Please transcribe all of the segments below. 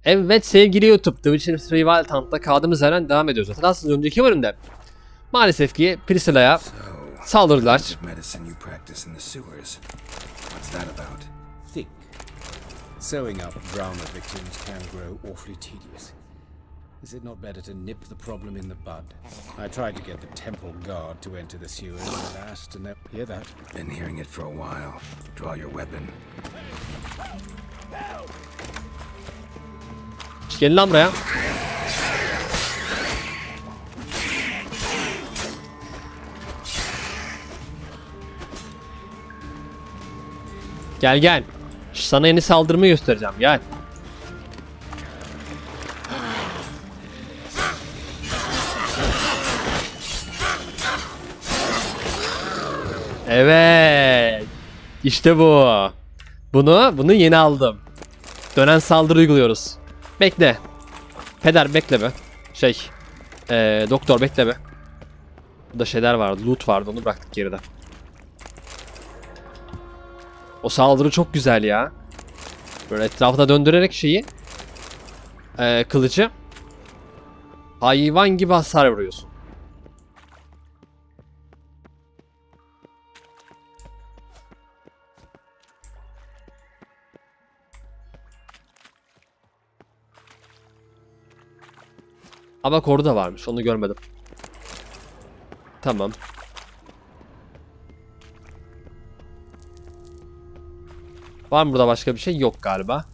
Evet sevgili YouTube, The Witcher Survival Hunt'ta kaldığımız yerden devam ediyoruz. Hatırlarsınız önceki bölümde maalesef ki PRISCILLA'ya saldırdılar. Sewing up drama victims can grow awfully tedious. Is it not better to nip the problem in the bud? I tried to get the temple guard to enter the sewers, but asked to know. Hear that? Been hearing it for a while. Draw your weapon. Gelin lan buraya. Gel gel. Sana yeni saldırımı göstereceğim. Gel. Evet. İşte bu. Bunu yeni aldım. Dönen saldırı uyguluyoruz. Bekle. Peder bekle be. Doktor bekle be. Burada şeyler vardı. Loot vardı. Onu bıraktık geride. O saldırı çok güzel ya. Böyle etrafına döndürerek şeyi. Kılıcı. Hayvan gibi hasar vuruyorsun. Ama koru da varmış. Onu görmedim. Tamam. Var mı burada başka bir şey? Yok galiba.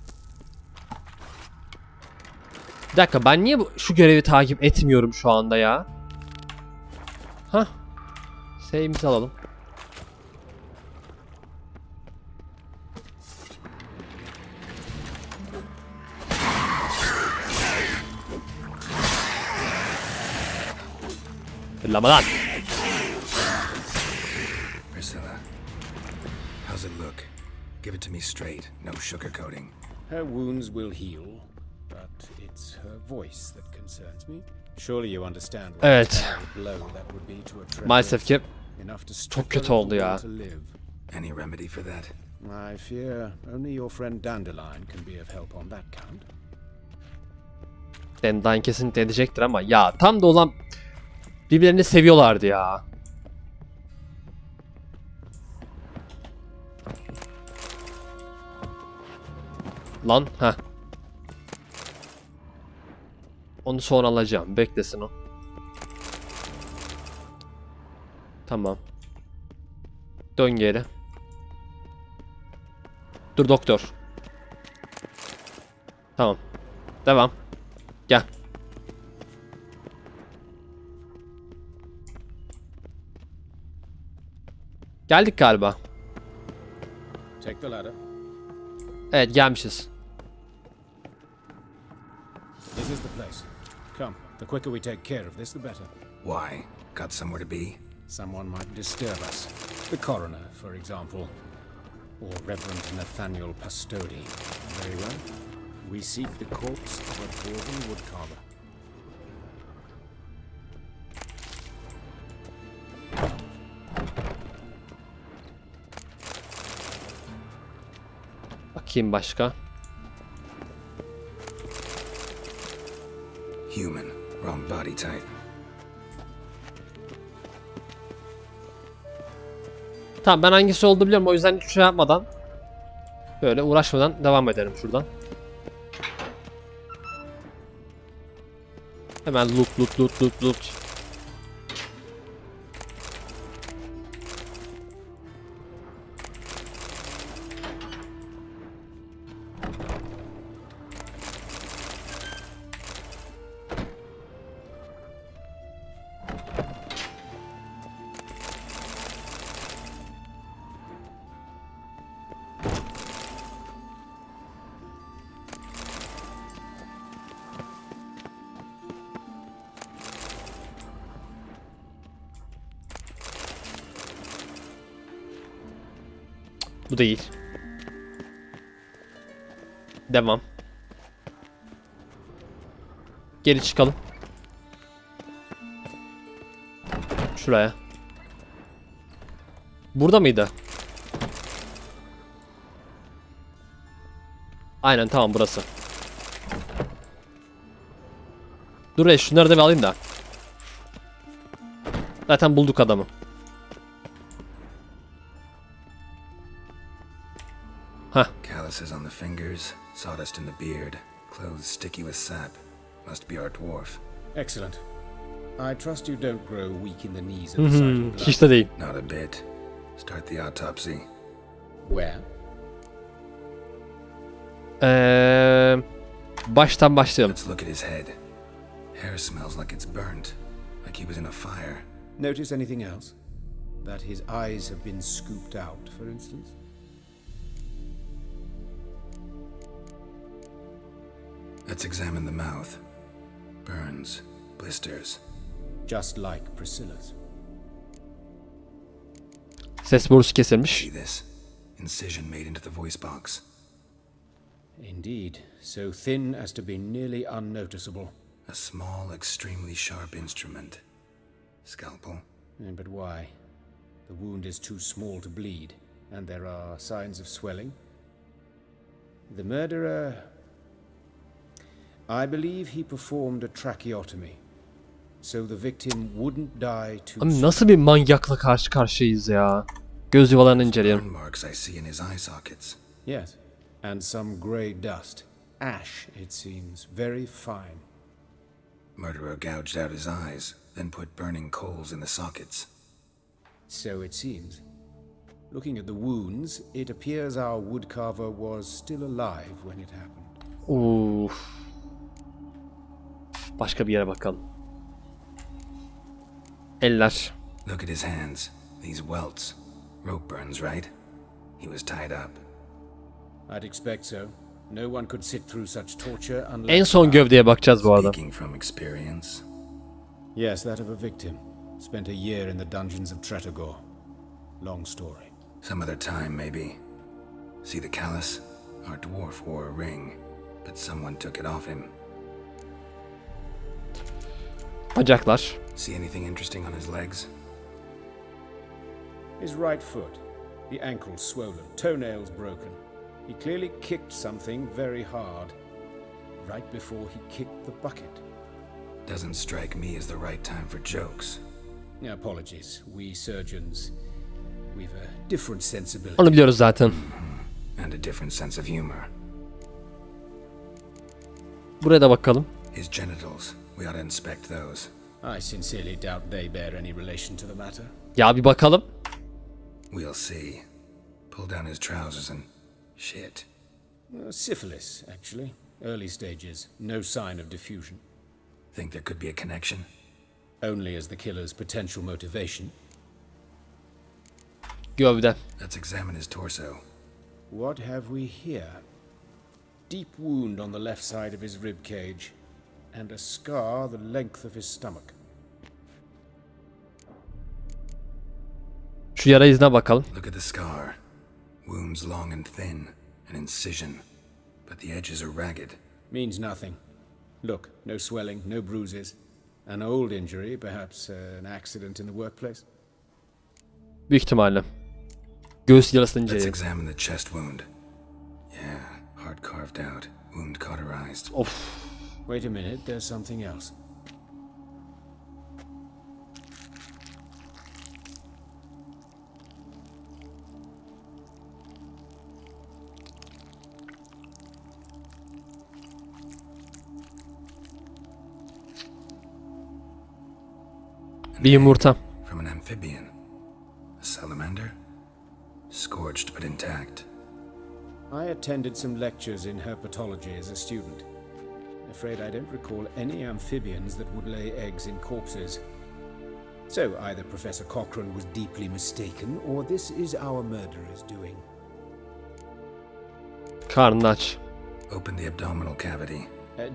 Bir dakika, ben niye şu görevi takip etmiyorum şu anda ya? Hah. Save'imizi alalım. Fırlamadan. Priscilla, how's it look? Give it to me straight, no sugarcoating. Her wounds will heal, but it's her voice that concerns me. Surely you understand what Evet. a blow that would be to a treasure. Maalesef ki Enough to çok kötü oldu ya. Any remedy for that? I fear only your friend Dandelion can be of help on that count. Dandelion kesinlikle edecektir ama ya tam da olan birbirlerini seviyorlardı ya. Lan ha. Onu sonra alacağım. Beklesin o. Tamam. Dön geri. Dur doktor. Tamam. Devam. Gel. Geldik galiba. Take the ladder. Evet gelmişiz. This is the place. Come, the quicker we take care of this, the better. Why? Got somewhere to be? Someone might disturb us. The coroner, for example. Or Reverend Nathaniel Pastodi. Very well. We seek the corpse of a dwarven woodcarver. Bakayım başka. Human, wrong body type. Tamam, ben hangisi olduğunu biliyorum, o yüzden hiçbir şey yapmadan böyle uğraşmadan devam edelim şuradan. Hemen loot. Bu değil. Devam. Geri çıkalım. Şuraya. Burada mıydı? Aynen, tamam burası. Dur reis, şunları da bir alayım da. Zaten bulduk adamı. Hah. Calluses on the fingers, sawdust in the beard, clothes sticky with sap. Must be our dwarf. Excellent. I trust you don't grow weak in the knees at the sight of blood. Hiç de değil. Not a bit. Start the autopsy. Where? Baştan başlayalım. Let's look at his head. Hair smells like it's burnt, like he was in a fire. Notice anything else? That his eyes have been scooped out, for instance? Let's examine the mouth. Burns, blisters. Just like Priscilla's. Ses borusu kesilmiş. See this? Incision made into the voice box. Indeed, so thin as to be nearly unnoticeable. A small, extremely sharp instrument. Scalpel. But why? The wound is too small to bleed, and there are signs of swelling. The murderer... I believe he performed a tracheotomy, so the victim wouldn't die too Abi soon. nasıl bir manyakla karşı karşıyayız ya? Göz yuvalarını Burn inceleyelim. marks I see in his eye sockets. Yes, and some grey dust. Ash, it seems, very fine. Murderer gouged out his eyes, then put burning coals in the sockets. So it seems. Looking at the wounds, it appears our woodcarver was still alive when it happened. Uf. Başka bir yere bakalım. Eller. Look at his hands. These welts. Rope burns, right? He was tied up. I'd expect so. No one could sit through such torture unless... En son gövdeye bakacağız bu arada. Speaking from experience. Yes, that of a victim. Spent a year in the dungeons of Tretogor. Long story. Some other time, maybe. See the callus? Our dwarf wore a ring, but someone took it off him. Bacaklar. See anything interesting on his legs? His right foot. The ankle swollen, toenails broken. He clearly kicked something very hard. Right before he kicked the bucket. Doesn't strike me as the right time for jokes. Apologies. We surgeons, we've a different sensibility. Onu biliyoruz zaten. And a different sense of humor. Buraya da bakalım. His genitals. We ought to inspect those. I sincerely doubt they bear any relation to the matter. Ya bir bakalım. We'll see. Pull down his trousers and... shit. Syphilis, actually. Early stages. No sign of diffusion. Think there could be a connection? Only as the killer's potential motivation. Gövde. Let's examine his torso. What have we here? Deep wound on the left side of his rib cage, and a scar the length of his stomach. Şu yara izine bakalım. Look at the scar. Wounds long and thin, an incision, but the edges are ragged. Means nothing. Look, no swelling, no bruises. An old injury, perhaps an accident in the workplace. Büyük ihtimalle. Göğüs yarasını Let's inceleyelim. examine the chest wound. Yeah, heart carved out, wound cauterized. Of. Wait a minute, there's something else. Bir yumurta. From an amphibian. A salamander? Scorched but intact. I attended some lectures in herpetology as a student. Afraid I don't recall any amphibians that would lay eggs in corpses. So either Professor Cochrane was deeply mistaken, or this is our murderer's doing. Karnını aç. Open the abdominal cavity.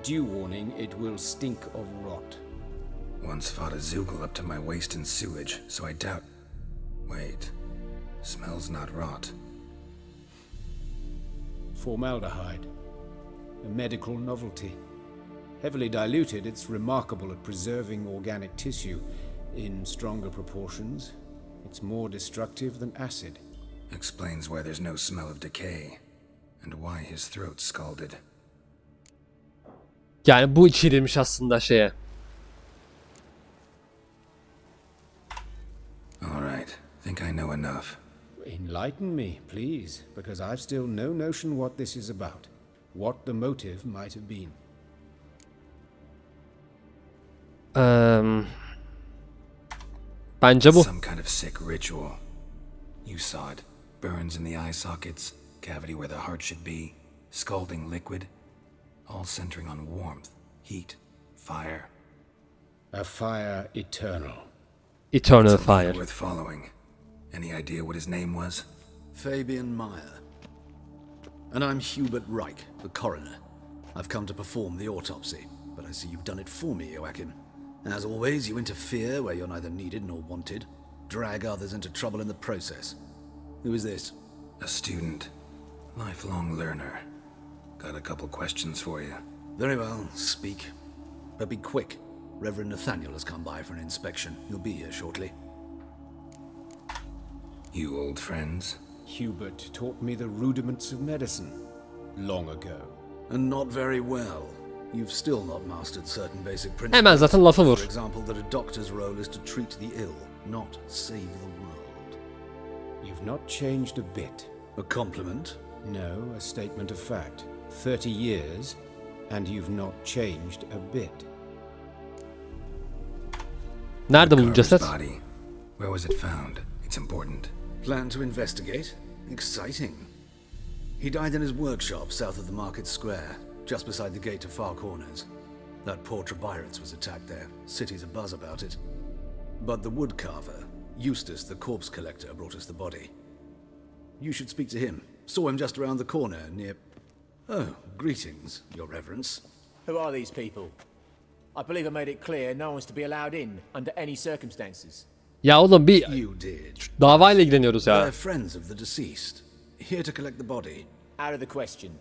Due warning, it will stink of rot. Once fought a zoogle up to my waist in sewage, so I doubt... Wait. Smells not rot. Formaldehyde. A medical novelty. Heavily diluted, it's remarkable at preserving organic tissue. In stronger proportions, it's more destructive than acid. Explains why there's no smell of decay. And why his throat's scalded. Yani bu içirilmiş aslında şeye. think I know enough. Enlighten me, please, because I've still no notion what this is about. What the motive might have been. Bence bu. Some kind of sick ritual. You saw it. Burns in the eye sockets, cavity where the heart should be, scalding liquid, all centering on warmth, heat, fire. A fire eternal. Eternal fire. Worth following. Any idea what his name was? Fabian Meyer. And I'm Hubert Reich, the coroner. I've come to perform the autopsy, but I see you've done it for me, Joachim. As always, you interfere where you're neither needed nor wanted. Drag others into trouble in the process. Who is this? A student. Lifelong learner. Got a couple questions for you. Very well, speak. But be quick. Reverend Nathaniel has come by for an inspection. He'll be here shortly. You old friends? Hubert taught me the rudiments of medicine long ago. And not very well. You've still not mastered certain basic principles. Hemen zaten lafı vur. For example, that a doctor's role is to treat the ill, not save the world. You've not changed a bit. A compliment? No, a statement of fact. 30 years, and you've not changed a bit. Nerede bu ceset? Body. Where was it found? It's important. Plan to investigate? Exciting. He died in his workshop south of the market square, just beside the gate to Far Corners. That poor Trebirets was attacked there. City's abuzz about it. But the woodcarver, Eustace the corpse collector, brought us the body. You should speak to him. Saw him just around the corner near... Oh, greetings, your reverence. Who are these people? I believe I made it clear no one's to be allowed in under any circumstances. Ya oğlum bir You did. davayla ilgileniyoruz ya. They're friends of the deceased. Here to collect the body. Out of the question.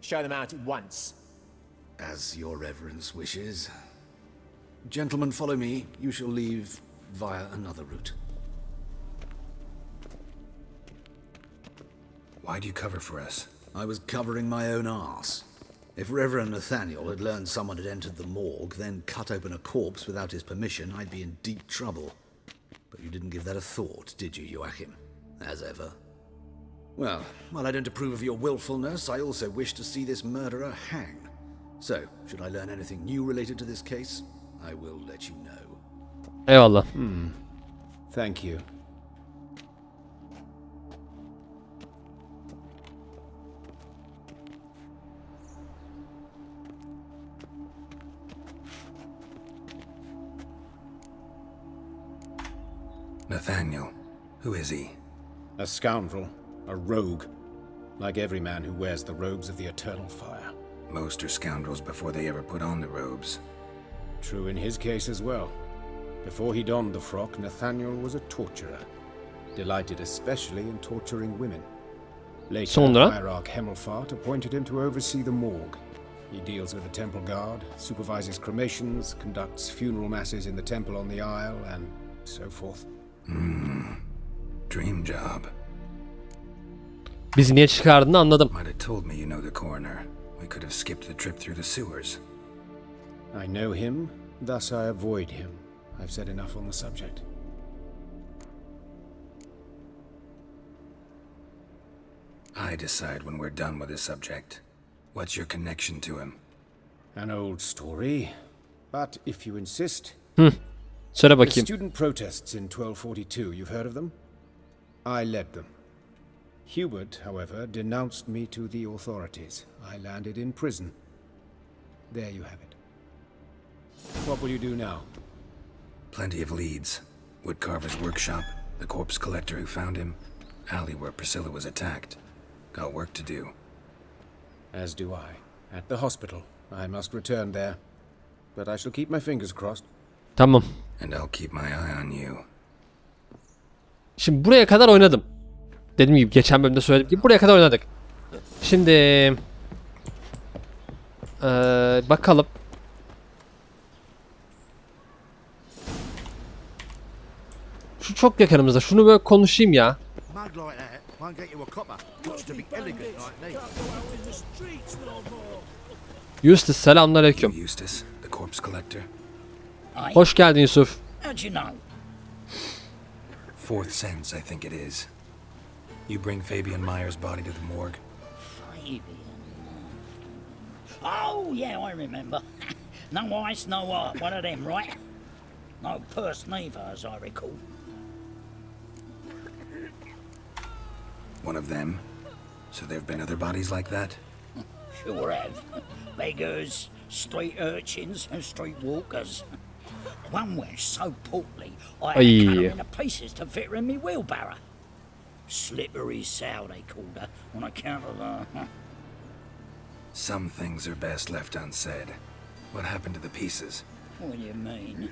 Show them out at once. As your reverence wishes. Gentlemen, follow me. You shall leave via another route. Why do you cover for us? I was covering my own arse. If Reverend Nathaniel had learned someone had entered the morgue, then cut open a corpse without his permission, I'd be in deep trouble. But you didn't give that a thought, did you, Joachim? As ever. Well, while I don't approve of your willfulness, I also wish to see this murderer hang. So, should I learn anything new related to this case, I will let you know. Eyvallah. Thank you. Nathaniel. Who is he? A scoundrel. A rogue. Like every man who wears the robes of the eternal fire. Most are scoundrels before they ever put on the robes. True in his case as well. Before he donned the frock, Nathaniel was a torturer. Delighted especially in torturing women. Later, Sonra? Hierarch Hemmelfart appointed him to oversee the morgue. He deals with the temple guard, supervises cremations, conducts funeral masses in the temple on the Isle, and so forth. Dream job. Bizi niye çıkardığını anladım. Might have told me you know the coroner. We could have skipped the trip through the sewers. I know him, thus I avoid him. I've said enough on the subject. I decide when we're done with the subject. What's your connection to him? An old story, but if you insist... Söyle The bakayım. student protests in 1242, you've heard of them? I led them. Hubert, however, denounced me to the authorities. I landed in prison. There you have it. What will you do now? Plenty of leads. Woodcarver's workshop, the corpse collector who found him, alley where Priscilla was attacked. Got work to do. As do I. At the hospital. I must return there. But I shall keep my fingers crossed. Tamam. And I'll keep my eye on you. Şimdi buraya kadar oynadım. Dediğim gibi geçen bölümde söylediğim gibi buraya kadar oynadık. Şimdi bakalım. Şu çok yakınımızda. Şunu böyle konuşayım ya. Eustace, selamünaleyküm. Eustace, the corpse collector. Hoş geldin Yusuf. How'd you know? Fourth sense, I think it is. You bring Fabian Meyer's body to the morgue. Fabian. Oh, yeah, I remember. No ice, no art. One of them, right? No purse neither, as I recall. One of them? So there have been other bodies like that? Sure have. Beggars, street urchins, and street walkers. One went so portly, I had to cut her into pieces to fit her in me wheelbarrow. Slippery sow, they called her, on account of the... Some things are best left unsaid. What happened to the pieces? What do you mean?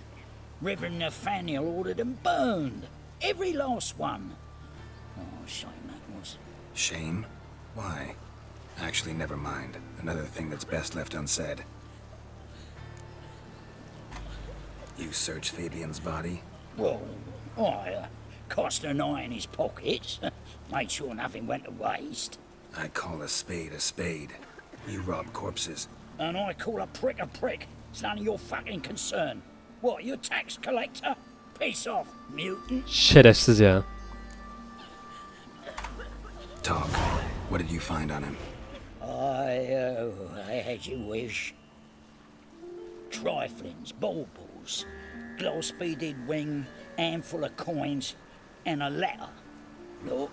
Reverend Nathaniel ordered them burned. Every last one. Oh, shame that was. Shame? Why? Actually, never mind. Another thing that's best left unsaid. You searched Fabian's body? Well, I cast an eye in his pockets. Made sure nothing went to waste. I call a spade a spade. You rob corpses. And I call a prick a prick. It's none of your fucking concern. What, you tax collector? Piss off, mutant. Şerefsiz ya. Talk. What did you find on him? As you wish. Triflings, baubles, gloss-beaded ring, handful of coins, and a letter. Look,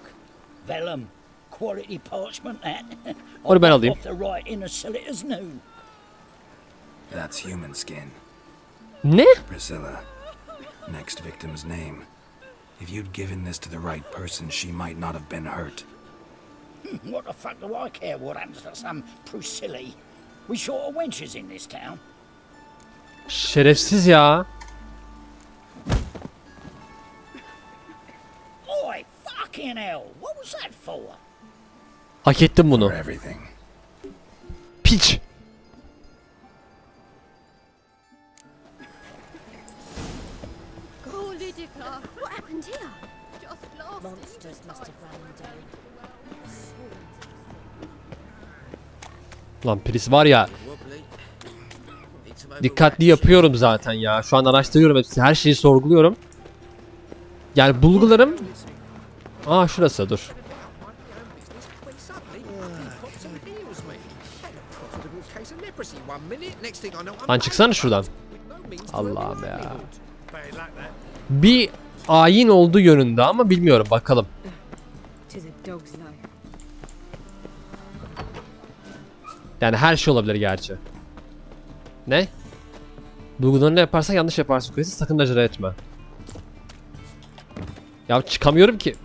vellum, quality parchment that. Onu ben alayım. Off the right in a sell it as new. That's human skin. Ne? Priscilla. Next victim's name. If you'd given this to the right person, she might not have been hurt. What the fuck do I care what happens to some Priscilla? We short of wenches in this town. Şerefsiz ya. Oi, fucking hell! What was that for? Hak ettim bunu. For everything. Piç. Holy dicker! What happened here? Just lost. Monsters must have run down. Lan Pris var ya. Dikkatli yapıyorum zaten ya. Şu an araştırıyorum hepsini. Her şeyi sorguluyorum. Yani bulgularım... Aa şurası dur. Lan çıksana şuradan. Allah'ım ya. Bir ayin olduğu yönünde ama bilmiyorum bakalım. Yani her şey olabilir gerçi. Ne? Bulgularını yaparsan yanlış yaparsın. Kulesi sakın acele etme. Ya çıkamıyorum ki.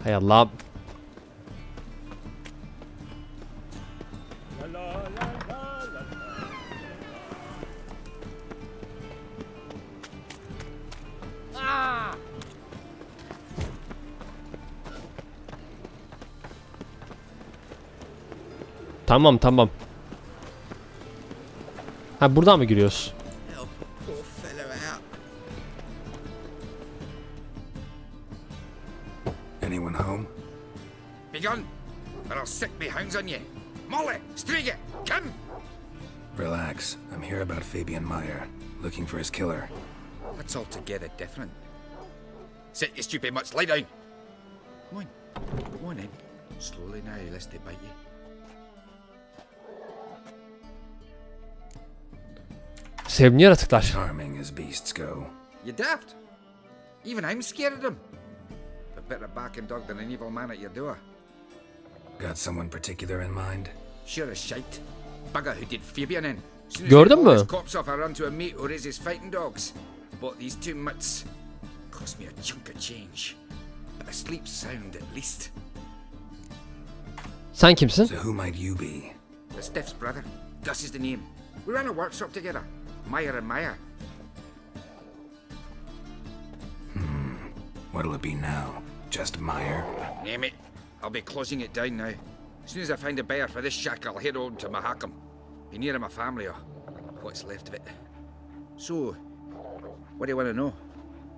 Hay Allah'ım. Tamam tamam. Ha buradan mı giriyoruz? Anyone home? Be gone, or I'll sick me hounds on you. Molly, Striga, come! Relax. I'm here about Fabian Meyer, looking for his killer. That's altogether different. Sit, you stupid much, lie down. Come on in. Slowly now, lest they bite you. Sevimli yaratıklar. Charming as beasts go. You daft. Even I'm scared of them. A better barking dog than an evil man at your door. Got someone particular in mind? Sure as shite. Bugger who did Fabian in. Soon as Gördün they haul mü? his corpse off, I run to a mate who raises fighting dogs. Bought these 2 mitts. Cost me a chunk of change. But I sleep sound at least. Sen kimsin? So who might you be? The Stiff's brother. Gus is the name. We ran a workshop together. Meyer and Meyer. What'll it be now? Just Meyer? Name it. I'll be closing it down now. As soon as I find a buyer for this shack, I'll head on to Mahakam. Be near my family, or what's left of it. So, what do you want to know?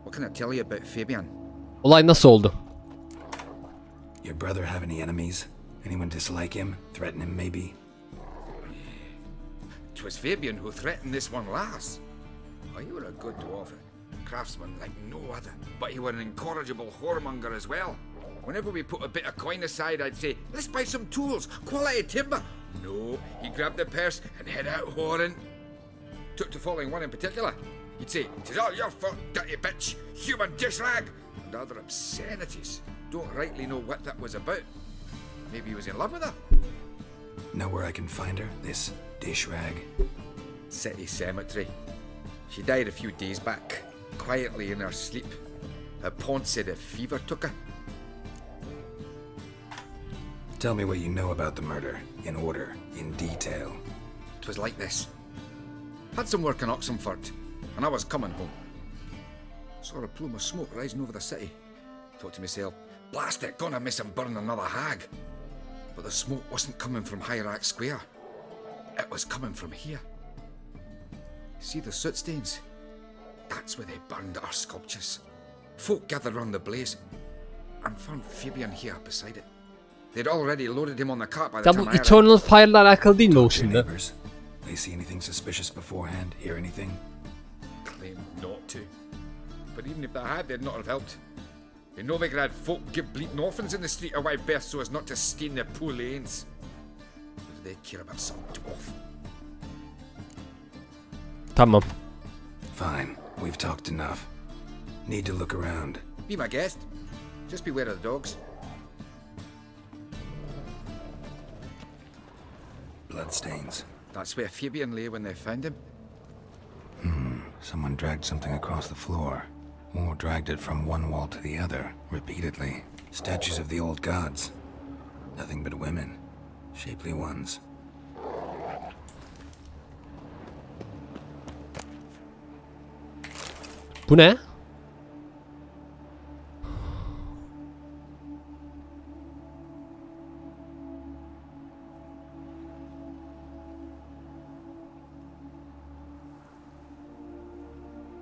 What can I tell you about Fabian? Olay nasıl oldu? Your brother have any enemies? Anyone dislike him? Threaten him, maybe? 'Twas Fabian who threatened this one last. Oh, you were a good dwarf. craftsman like no other. But he was an incorrigible whoremonger as well. Whenever we put a bit of coin aside, I'd say, let's buy some tools, quality timber. No, he grabbed the purse and head out whoring. Took to following one in particular. He'd say, "'Tis all your fault, dirty bitch, human dish rag," and other obscenities. Don't rightly know what that was about. Maybe he was in love with her. Know where I can find her, this dish rag? City cemetery. She died a few days back, quietly in her sleep. Her pawn said a fever took her. Tell me what you know about the murder, in order, in detail. It was like this. Had some work in Oxenford, and I was coming home. Saw a plume of smoke rising over the city. Thought to myself, blast it, gonna miss him burn another hag. But the smoke wasn't coming from Hierarch Square. It was coming from here. See the soot stains? That's where they burned our sculptures. Folk gathered round the blaze, and found Fabian here beside it. They'd already loaded him on the cart by the Ya time bu I arrived. Eternal Fire'la alakalı değil mi o Talk to your şimdi? neighbors. They see anything suspicious beforehand? Hear anything? Claim not to. But even if they had, they'd not have helped. They know they could have folk give bleating orphans in the street of wild birth so as not to stain their poor lanes. What do they care about some dwarf? Tamam. Fine, we've talked enough. Need to look around. Be my guest. Just beware of the dogs. Bloodstains. That's where Fabian lay when they found him. Someone dragged something across the floor. Or dragged it from one wall to the other, repeatedly. Statues of the old gods. Nothing but women. Shapely ones. Bu ne?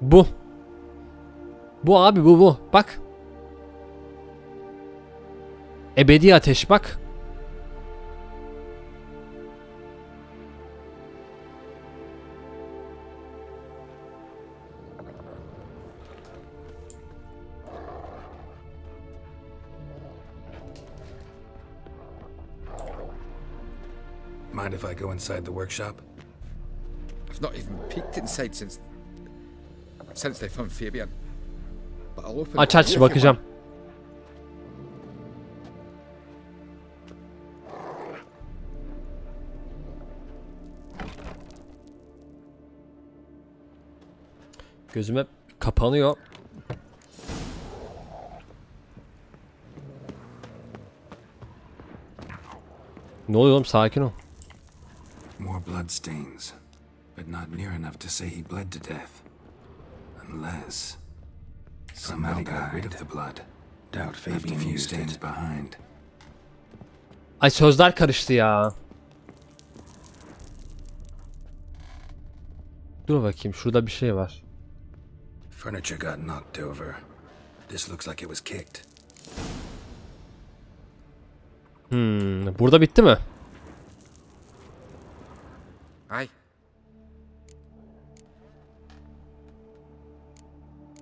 Bu. Bu abi bu. Bak. Ebedi ateş bak. Mind if I go inside the workshop? I've not even peeked inside since they found Fabian. But I'll open Aç it aç if you bakacağım. want. Gözüm hep kapanıyor. Ne oluyor oğlum, sakin ol. More bloodstains. But not near enough to say he bled to death. Unless somebody got rid of the blood. Doubt Fabian used stains behind. Ay sözler karıştı ya. Dur bakayım, şurada bir şey var. Furniture got knocked over. This looks like it was kicked. Burada bitti mi? Aye.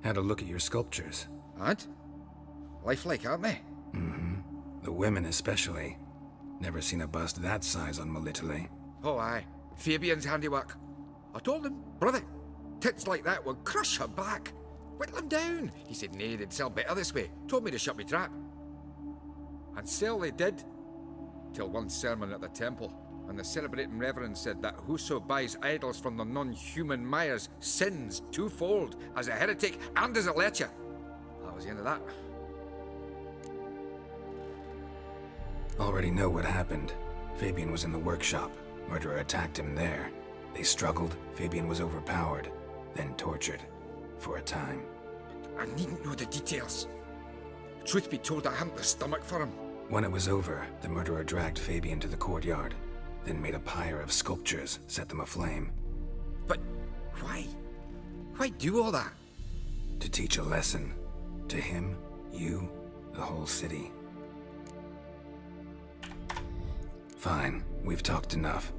Had a look at your sculptures. And? Lifelike, aren't they? The women especially. Never seen a bust that size on Melitele. Oh, aye. Fabian's handiwork. I told him, brother, tits like that would crush her back. Whittle him down. He said, nay, they'd sell better this way. Told me to shut me trap. And sell they did. Till one sermon at the temple, and the celebrating reverend said that whoso buys idols from the non-human Myers sins twofold, as a heretic and as a lecher. That was the end of that. Already know what happened. Fabian was in the workshop. Murderer attacked him there. They struggled. Fabian was overpowered, then tortured. For a time. I needn't know the details. Truth be told, I hadn't the stomach for him. When it was over, the murderer dragged Fabian to the courtyard, then made a pyre of sculptures, set them aflame. But why? Why do all that? To teach a lesson. To him, you, the whole city. Fine, we've talked enough.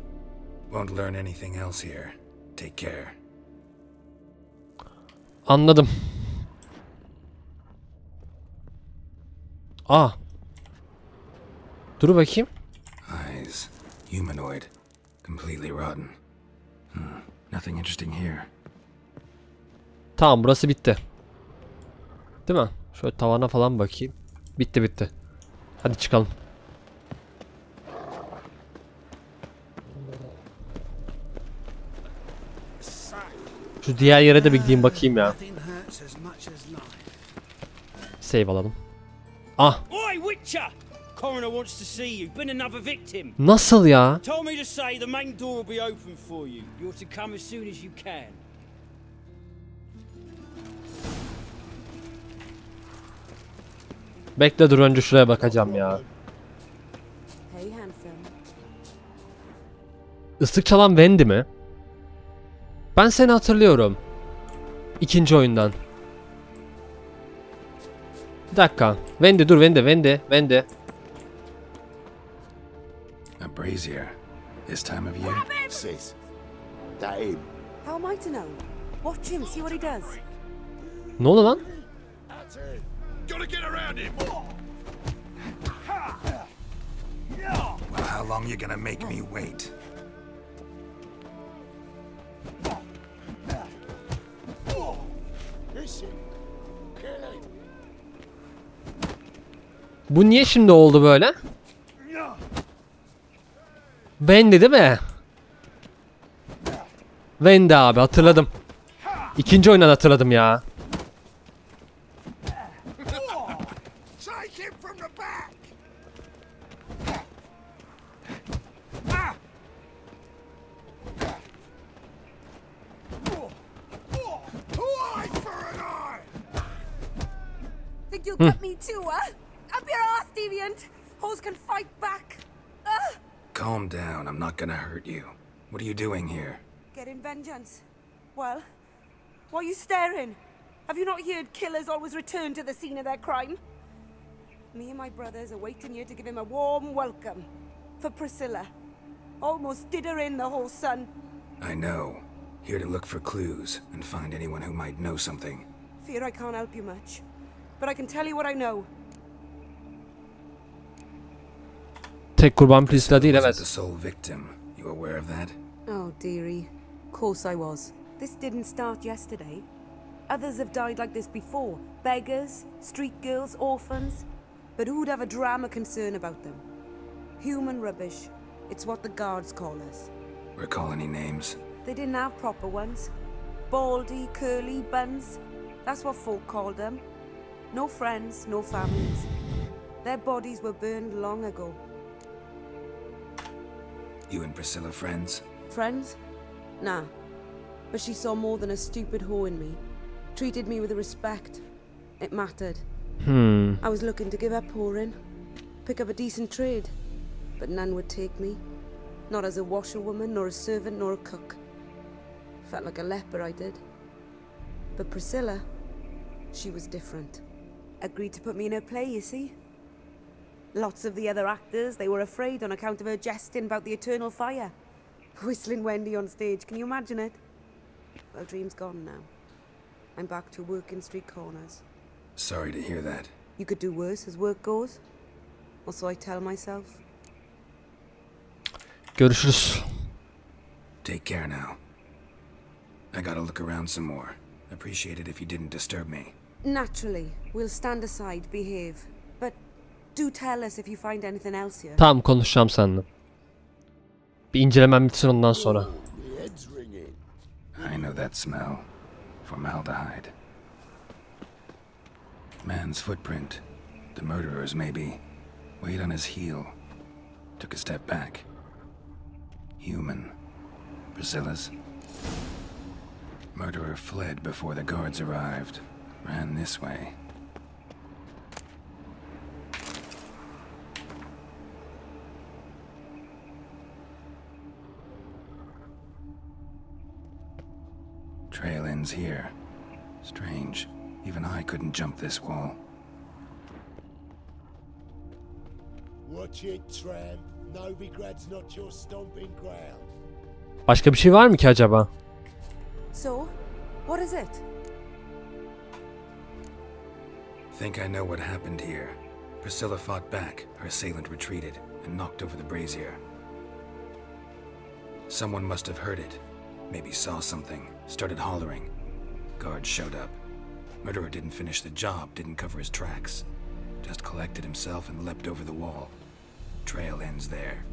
Won't learn anything else here. Take care. Anladım. Aa. Dur bakayım. Eyes. Humanoid. Completely rotten. Nothing interesting here. Tamam, burası bitti. Değil mi? Şöyle tavana falan bakayım. Bitti. Hadi çıkalım. Şu diğer yere de bir gideyim bakayım ya. Save alalım. Ah. Oi, Witcher! Coroner wants to see you. Been another victim. Nasıl ya? Told me to say the main door will be open for you. You're to come as soon as you can. Bekle, dur önce şuraya bakacağım ya. Hey handsome. Islık çalan Wendy mi? Ben seni hatırlıyorum. İkinci oyundan. Bir dakika. Wendy dur, Wendy. A brazier. This time of year. Sis, that him. How am I to know? Watch him, see what he does. Ne oldu lan? Gotta get around him. Well, how long you gonna make me wait? Bu niye şimdi oldu böyle? Wendy değil mi? Wendy abi, hatırladım. İkinci oyundan hatırladım ya. Think you'll get me too, huh? Up your ass, deviant! Hoes can fight back! Calm down, I'm not gonna hurt you. What are you doing here? Getting vengeance. Well, why are you staring? Have you not heard killers always return to the scene of their crime? Me and my brothers are waiting here to give him a warm welcome. For Priscilla. Almost did her in, the whole son. I know. Here to look for clues and find anyone who might know something. Fear I can't help you much. But I can tell you what I know. Tek kurban Priscilla değil, Wasn't evet. the sole victim. You aware of that? Oh, dearie. Of course I was. This didn't start yesterday. Others have died like this before. Beggars, street girls, orphans. But who'd have a drama concern about them? Human rubbish. It's what the guards call us. Recall any names? They didn't have proper ones. Baldy, curly, buns. That's what folk called them. No friends, no families. Their bodies were burned long ago. You and Priscilla friends? Friends? Nah. But she saw more than a stupid whore in me. Treated me with respect. It mattered. I was looking to give up whoring. Pick up a decent trade. But none would take me. Not as a washerwoman, nor a servant, nor a cook. Felt like a leper, I did. But Priscilla, she was different. Agreed to put me in her play, you see. Lots of the other actors, they were afraid on account of her jesting about the eternal fire. Whistling Wendy on stage, can you imagine it? Well, dream's gone now. I'm back to working street corners. Sorry to hear that. You could do worse as work goes. Or so I tell myself. Görüşürüz. Take care now. I gotta look around some more. Appreciate it if you didn't disturb me. Naturally, we'll stand aside, behave. But do tell us if you find anything else here. Tamam, konuşacağım seninle. Bir incelemem bitsin ondan sonra. I know that smell. Formaldehyde. Man's footprint. The murderer's maybe. Weight on his heel. Took a step back. Human. Priscilla's. Murderer fled before the guards arrived. Ran this way. Trail ends here. Strange. Even I couldn't jump this wall. Watch it, tramp. Novigrad's not your stomping ground. Başka bir şey var mı ki acaba? So, what is it? Think I know what happened here. Priscilla fought back, her assailant retreated, and knocked over the brazier. Someone must have heard it. Maybe saw something, started hollering. Guards showed up. Murderer didn't finish the job, didn't cover his tracks. Just collected himself and leapt over the wall. Trail ends there.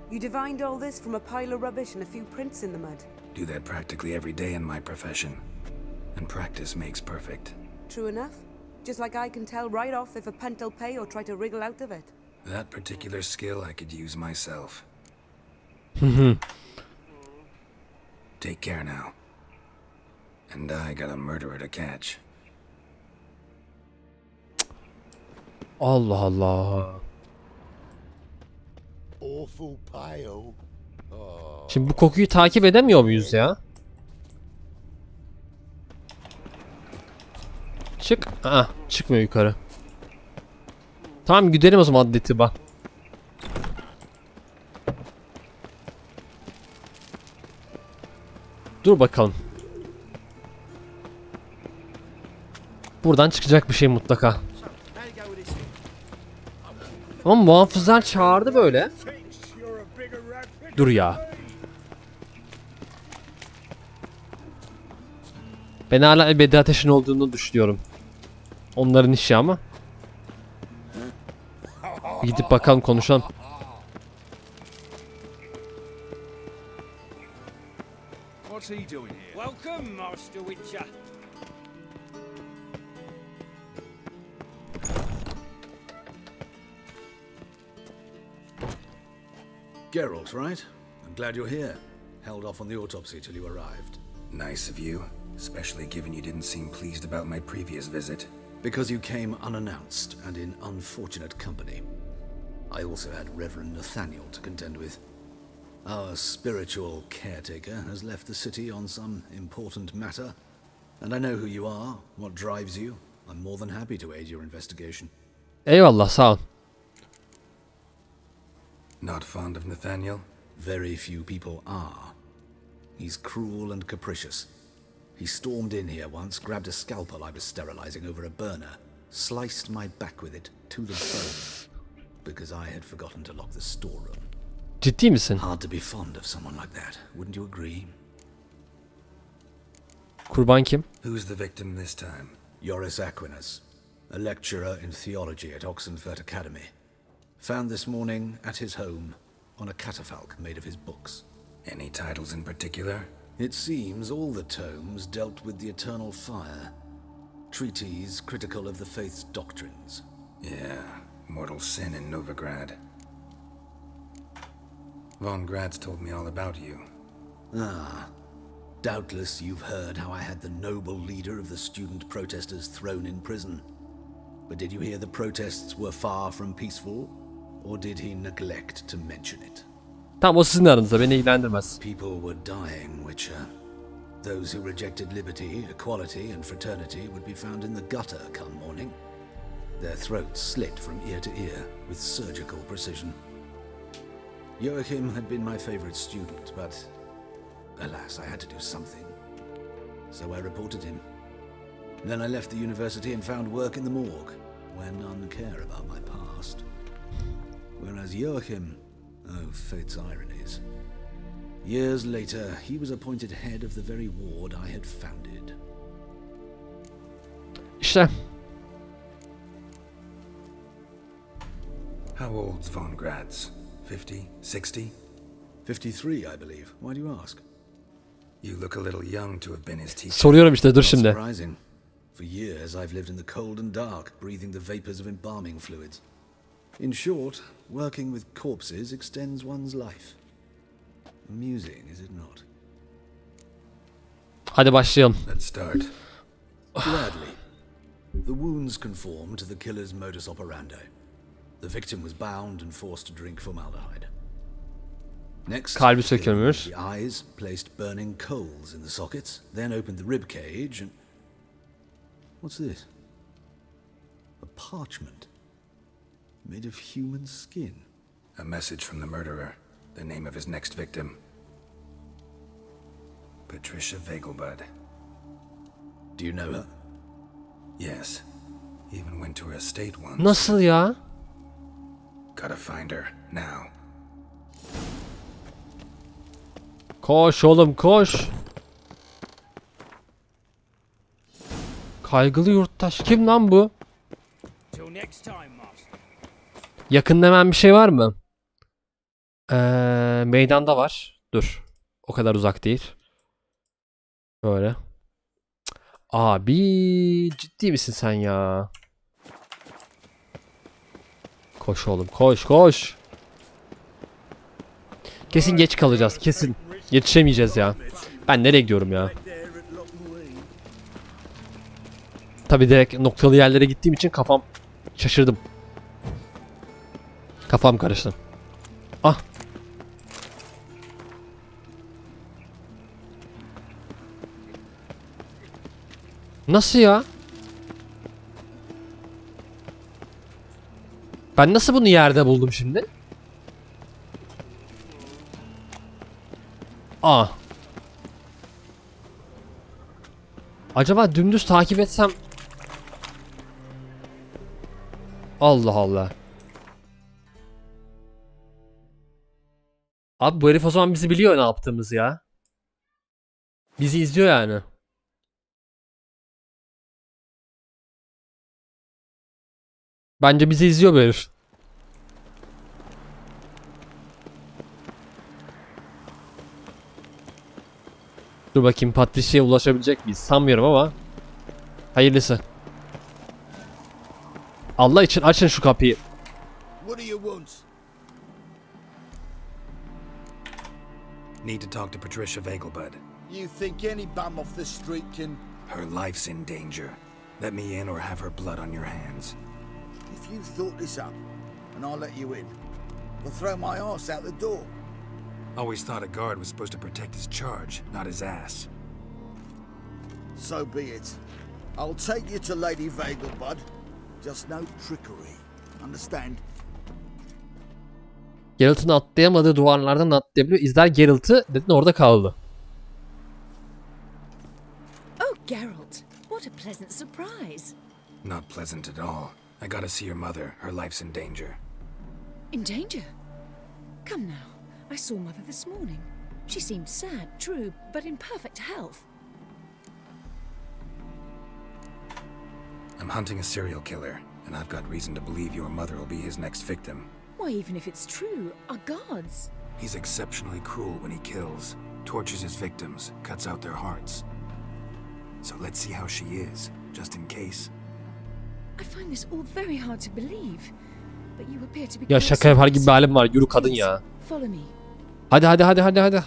You divined all this from a pile of rubbish and a few prints in the mud. Do that practically every day in my profession. And practice makes perfect. True enough. Just like I can tell right off if a punt'll pay or try to wriggle out of it. That particular skill I could use myself. Take care now. And I got a murderer to catch. Allah Allah. Awful pale. Oh. Şimdi bu kokuyu takip edemiyor muyuz ya? Çık. Aa, çıkmıyor yukarı. Tamam gidelim o zaman adli tıba. Dur bakalım. Buradan çıkacak bir şey mutlaka. Ama muhafızlar çağırdı böyle. Dur ya. Ben hala ebedi ateşin olduğunu düşünüyorum. Onların işi ama. Gidip bakalım, konuşalım. What's he doing here? Welcome, Master Witcher. Geralt, right? I'm glad you're here. Held off on the autopsy till you arrived. Nice of you, especially given you didn't seem pleased about my previous visit. Because you came unannounced and in unfortunate company. I also had Reverend Nathaniel to contend with. Our spiritual caretaker has left the city on some important matter, and I know who you are, what drives you. I'm more than happy to aid your investigation. Eyvallah, sağ ol. Not fond of Nathaniel? Very few people are. He's cruel and capricious. He stormed in here once, grabbed a scalpel I was sterilizing over a burner, sliced my back with it to the bone, because I had forgotten to lock the storeroom. Ciddi misin? Hard to be fond of someone like that, wouldn't you agree? Kurban kim? Who's the victim this time? Joris Aquinas, a lecturer in theology at Oxenfurt Academy. Found this morning at his home on a catafalque made of his books. Any titles in particular? It seems all the tomes dealt with the eternal fire. Treatises critical of the faith's doctrines. Yeah, mortal sin in Novigrad. Von Grad's told me all about you. Ah, doubtless you've heard how I had the noble leader of the student protesters thrown in prison. But did you hear the protests were far from peaceful? Or did he neglect to mention it? Tamam, o sizin aranızda, beni ilgilendirmez. People were dying, Witcher. Those who rejected liberty, equality, and fraternity would be found in the gutter come morning. Their throats slit from ear to ear with surgical precision. Joachim had been my favorite student, but alas, I had to do something. So I reported him. Then I left the university and found work in the morgue, where none care about my past. Whereas Joachim, oh, fate's ironies. Years later, he was appointed head of the very ward I had founded. İşte. How old's Von Grad's? 50? 60? 53, I believe. Why do you ask? You look a little young to have been his teacher. Soruyorum işte, dur Not şimdi. surprising. For years, I've lived in the cold and dark, breathing the vapors of embalming fluids. In short, working with corpses extends one's life. Amusing, is it not? Hadi başlayalım. Let's start. Gladly. The wounds conform to the killer's modus operandi. The victim was bound and forced to drink formaldehyde. Next, Kalbi sökülmüş. the eyes placed burning coals in the sockets, then opened the rib cage and... What's this? A parchment. Made of human skin. A message from the murderer. The name of his next victim. Patricia Vegelbud. Do you know her? Yes. Even went to her estate once. Nasıl ya? Gotta find her now. Koş oğlum koş. Kaygılı yurttaş kim lan bu? Yakında hemen bir şey var mı? Meydanda var. Dur. O kadar uzak değil. Böyle. Abi ciddi misin sen ya? Koş oğlum koş koş. Kesin geç kalacağız kesin. Yetişemeyeceğiz ya. Ben nereye gidiyorum ya? Tabii direkt noktalı yerlere gittiğim için kafam şaşırdım. Kafam karıştı. Ah. Nasıl ya? Ben nasıl bunu yerde buldum şimdi? Aa. Acaba dümdüz takip etsem? Allah Allah. Abi bu herif o zaman bizi biliyor ne yaptığımızı ya. Bizi izliyor yani. Bence bizi izliyor bu herif. Dur bakayım Patricia'ya ulaşabilecek miyiz? Sanmıyorum ama. Hayırlısı. Allah için açın şu kapıyı. Need to talk to Patricia Vegelbud. You think any bum off the street can... Her life's in danger. Let me in or have her blood on your hands. If you thought this up, and I'll let you in, I'll throw my ass out the door. Always thought a guard was supposed to protect his charge, not his ass. So be it. I'll take you to Lady Vegelbud. Just no trickery. Understand? Geralt'ın atlayamadığı duvarlardan atlayabiliyor. İzler Geralt'ı dedin orada kaldı. Oh Geralt, what a pleasant surprise. Not pleasant at all. I gotta see your mother. Her life's in danger. In danger? Come now. I saw Mother this morning. She seemed sad, true, but in perfect health. I'm hunting a serial killer, and I've got reason to believe your mother will be his next victim. Why, even if it's true, our guards... He's exceptionally cruel when he kills, tortures his victims, cuts out their hearts. So let's see how she is, just in case. I find this all very hard to believe, but you appear to be... Ya şaka yapar gibi bir halim var. Yürü kadın ya. Follow me. Hadi hadi hadi hadi hadi.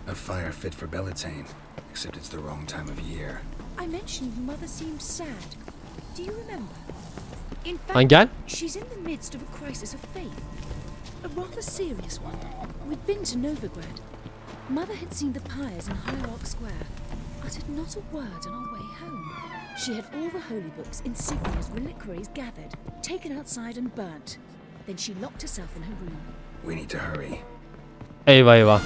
A fire fit for Bellatane, except it's the wrong time of year. I mentioned Mother seemed sad. Do you remember? In Angel? fact, she's in the midst of a crisis of faith. A rather serious one. We'd been to Novigrad. Mother had seen the pyres in Hierarch Square, uttered not a word on our way home. She had all the holy books, insignias, reliquaries gathered, taken outside and burnt. Then she locked herself in her room. We need to hurry. Eyvah eyvah.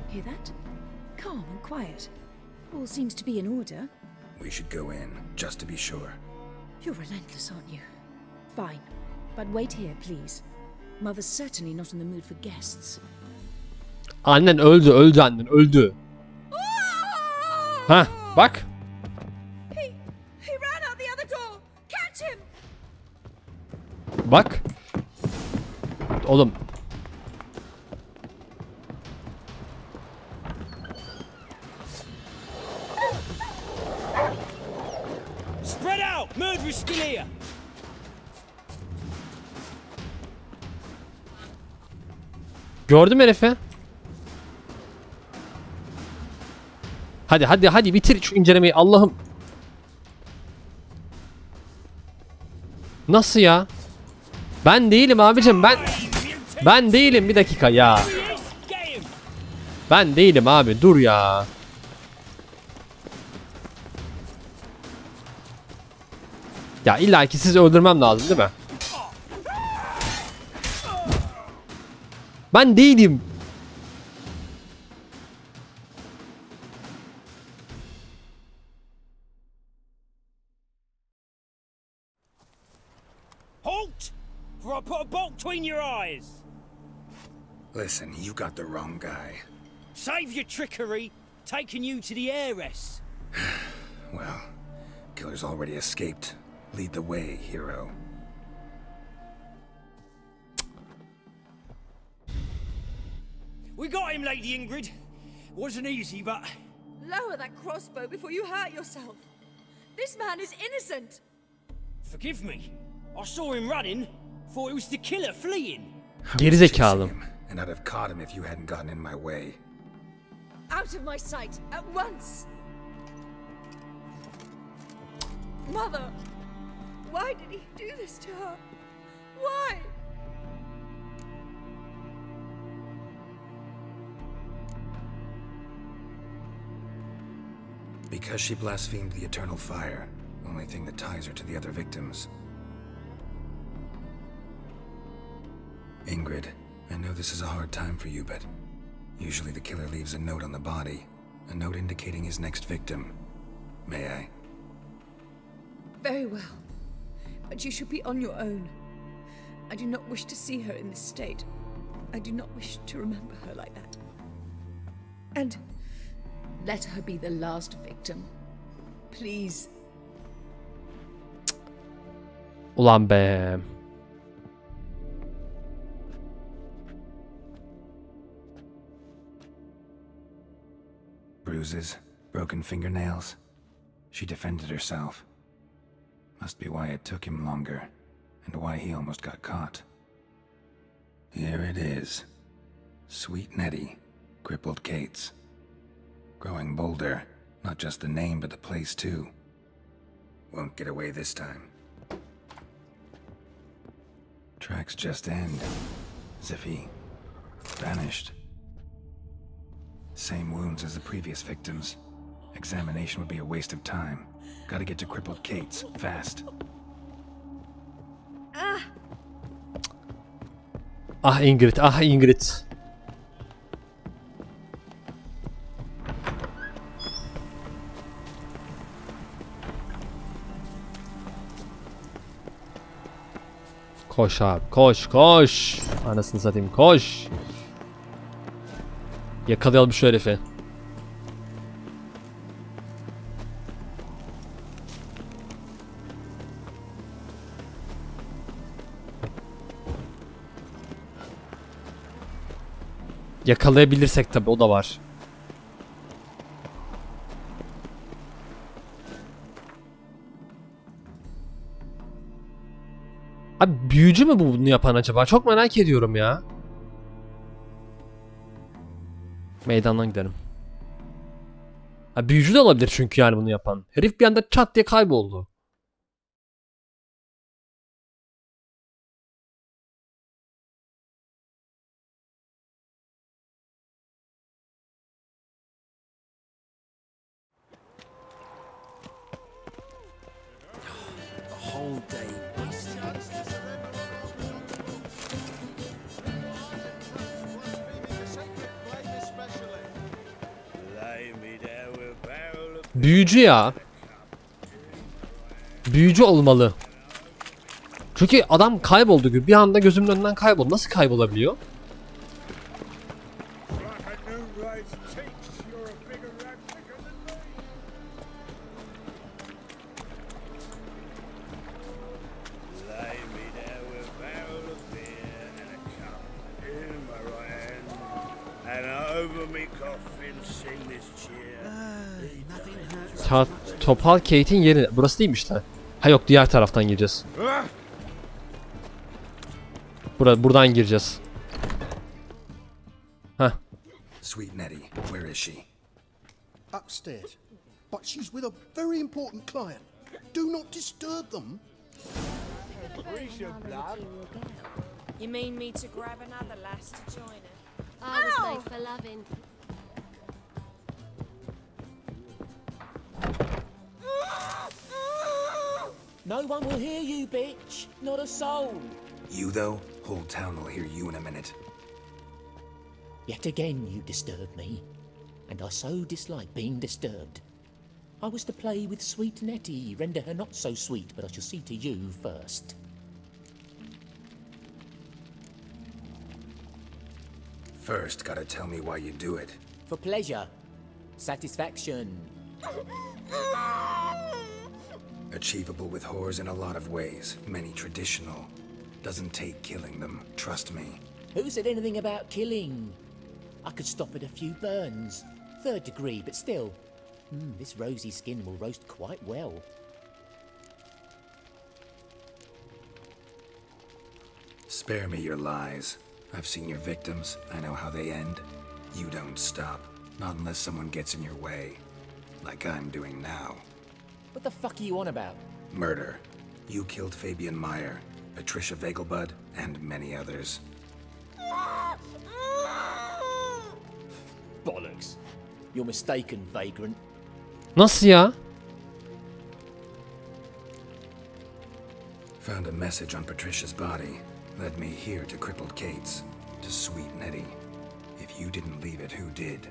Hear that? Calm and quiet. All seems to be in order. We should go in, just to be sure. You're relentless, aren't you? Fine. But wait here, please. Mother's certainly not in the mood for guests. Annen öldü, öldü annen, öldü. Ha, bak. He ran out the other door. Catch him. Bak. Oğlum. Spread out! Murderers still here! Gördüm herifi. Hadi hadi hadi bitir şu incelemeyi Allah'ım. Nasıl ya? Ben değilim abicim ben değilim bir dakika ya. Ben değilim abi dur ya. Ya illa ki sizi öldürmem lazım değil mi? Ben değilim. between your eyes. Listen, you got the wrong guy. Save your trickery, taking you to the heiress. Well, killer's already escaped. Lead the way, hero. We got him, Lady Ingrid. Wasn't easy, but... Lower that crossbow before you hurt yourself. This man is innocent. Forgive me. I saw him running. Thought it was the killer fleeing. Gerizekalı. And I'd have caught him if you hadn't gotten in my way. Out of my sight, at once. Mother, why did he do this to her? Why? Because she blasphemed the eternal fire. Only thing that ties her to the other victims. Ingrid, I know this is a hard time for you, but usually the killer leaves a note on the body. A note indicating his next victim. May I? Very well. But you should be on your own. I do not wish to see her in this state. I do not wish to remember her like that. And let her be the last victim. Please. Ulan be. Bruises, broken fingernails. She defended herself. Must be why it took him longer, and why he almost got caught. Here it is. Sweet Nettie, crippled Kate's. Growing bolder, not just the name but the place too. Won't get away this time. Tracks just end. Ziffy. Vanished. Same wounds as the previous victims. Examination would be a waste of time. Gotta get to crippled Kate's, fast. Ah Ingrid, ah Ingrid. Koş abi, koş, koş. Anasını satayım, koş. Yakalayalım şu herifi. Yakalayabilirsek tabii, o da var. Abi büyücü mü bu bunu yapan acaba? Çok merak ediyorum ya. Meydandan gidelim. Ha, büyücü de olabilir çünkü yani bunu yapan. Herif bir anda çat diye kayboldu. Büyücü ya. Büyücü olmalı. Çünkü adam kayboldu gibi. Bir anda gözümün önünden kayboldu. Nasıl kaybolabiliyor? Topal Kate'in yeri. Burası değilmiş de. Ha yok, diğer taraftan gireceğiz. Buradan gireceğiz. Heh. Sweet Nettie, where is she? Upstairs. But she's with a very important client. Do not disturb them. You mean me to grab another lass to join her? I was made for loving. No one will hear you, bitch. Not a soul. You, though? Whole town will hear you in a minute. Yet again you disturb me, and I so dislike being disturbed. I was to play with sweet Nettie, render her not so sweet, but I shall see to you first. First, gotta tell me why you do it. For pleasure. Satisfaction. Achievable with whores in a lot of ways, many traditional. Doesn't take killing them, trust me. Who said anything about killing? I could stop at a few burns. 3rd degree, but still. This rosy skin will roast quite well. Spare me your lies. I've seen your victims, I know how they end. You don't stop, not unless someone gets in your way. Like I'm doing now. What the fuck are you on about? Murder. You killed Fabian Meyer, Patricia Vegelbud, and many others. Bollocks. You're mistaken, vagrant. Nasıl ya? Found a message on Patricia's body. Led me here to crippled Kate's. To sweet Nettie. If you didn't leave it, who did?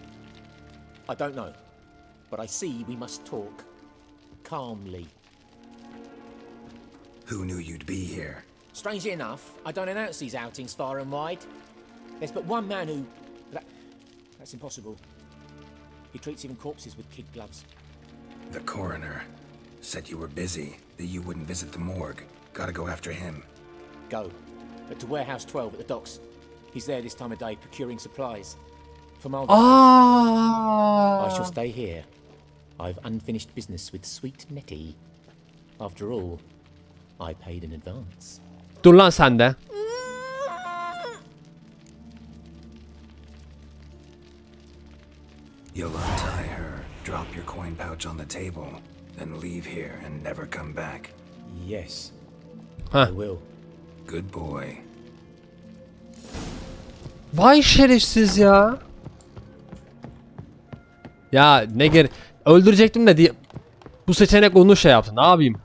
I don't know. But I see we must talk. Calmly. Who knew you'd be here? Strangely enough, I don't announce these outings far and wide. There's but one man who... That's impossible. He treats even corpses with kid gloves. The coroner. Said you were busy, that you wouldn't visit the morgue. Gotta go after him. Go. But to Warehouse 12 at the docks. He's there this time of day procuring supplies. For Mulder. I shall stay here. I've unfinished business with sweet Nettie. After all, I paid in advance. Dur lan sen de. You'll untie her, drop your coin pouch on the table, then leave here and never come back. Yes. Huh. I will. Good boy. Vay şerefsiz ya. Ya ne geri... Öldürecektim de diye... Bu seçenek onu şey yaptı. Ne yapayım?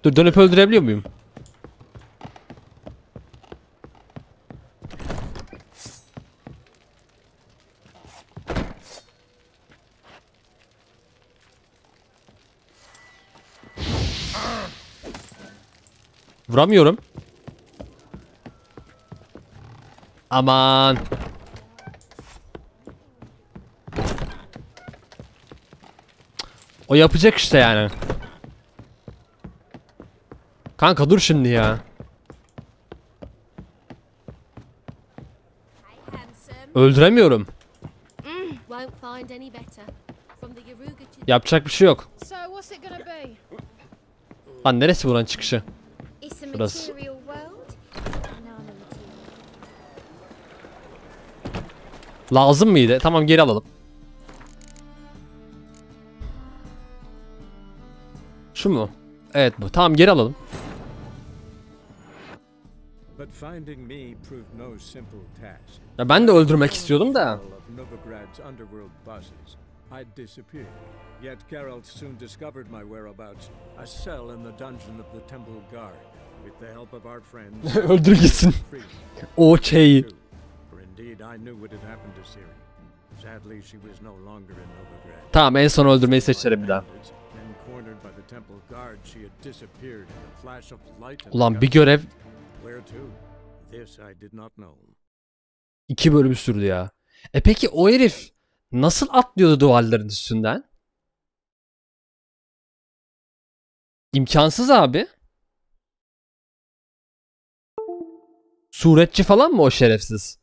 Dur dönüp öldürebiliyor muyum? Vuramıyorum. Aman. O yapacak işte yani. Kanka dur şimdi ya. Öldüremiyorum. Yapacak bir şey yok. Lan neresi buranın çıkışı? Burası. Lazım mıydı? Tamam geri alalım. Şu mu? Evet bu. Tamam geri alalım. Ya ben de öldürmek istiyordum da. Yet Geralt soon discovered my whereabouts, a cell in the dungeon of the Temple Guard, with the help of our friends. Öldür gitsin. O şeyi. For indeed I knew what had happened to Ciri. Sadly she was no longer in Novigrad. Tamam en son öldürmeyi seçerim bir daha. Ulan bir görev 2 bölüm sürdü ya. Peki o herif nasıl atlıyordu duvarların üstünden? İmkansız abi. Suretçi falan mı o şerefsiz?